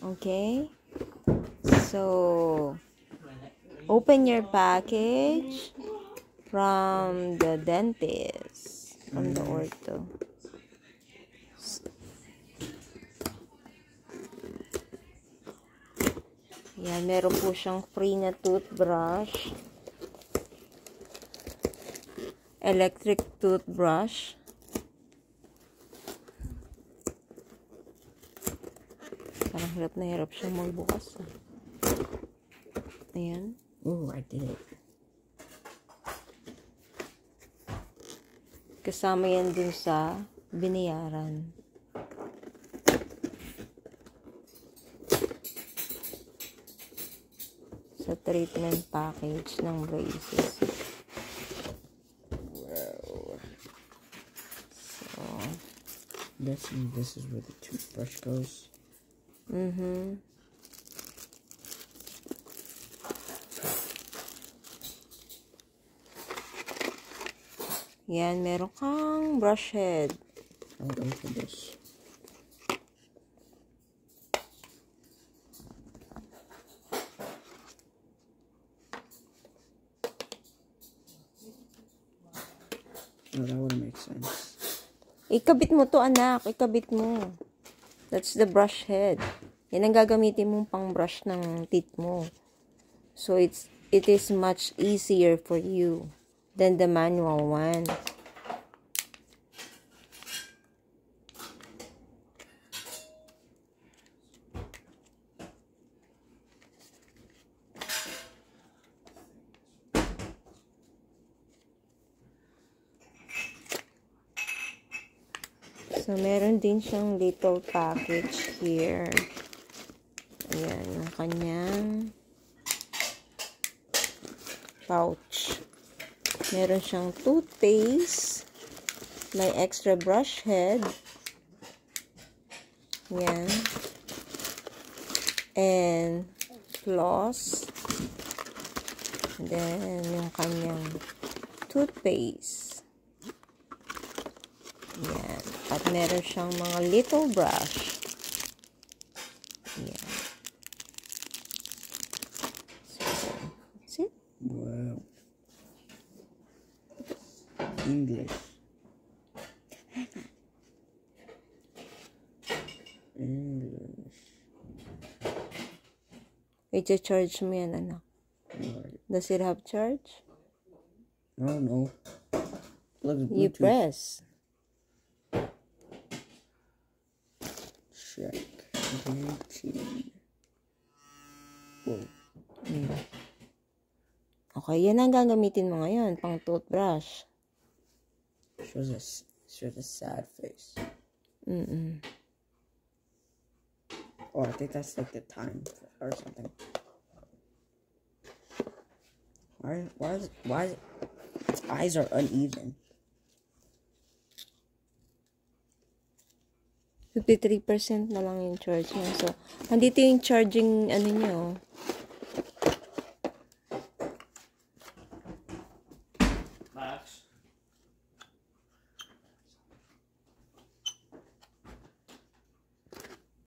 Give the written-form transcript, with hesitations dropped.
Okay? So, open your package from the dentist, from the ortho. Yan, meron po siyang free na toothbrush. Electric toothbrush. Parang hirap na hirap siyang magbukas. Ayan. Oh, I did it. Kasama yan dun sa binayaran. Sa treatment package ng braces. Wow. So, this is where the toothbrush goes. Yan, meron kang brush head. I'll go for this. Oh, that would make sense. Ikabit mo to, anak. Ikabit mo. That's the brush head. Yan ang gagamitin mong pang brush ng teeth mo. So, it is much easier for you than the manual one. So, meron din siyang little package here. Ayan, yung kanyang pouch. Meron siyang toothpaste. May extra brush head. Ayan. And floss. And then, yung kanyang toothpaste. Ayan. At meron siyang mga little brush. Ayan. So, that's it. Wow. English. English. I-charge mo yan, anak. Right. Does it have charge? No, no. Look, You Bluetooth. press. Check. Bluetooth. Whoa. Okay, yan ang gagamitin mo ngayon, pang toothbrush. Shows a sad face. Oh, I think that's like the time or something. Why is its eyes are uneven? 53% na lang yung charge niya. So, andito yung charging, ano nyo,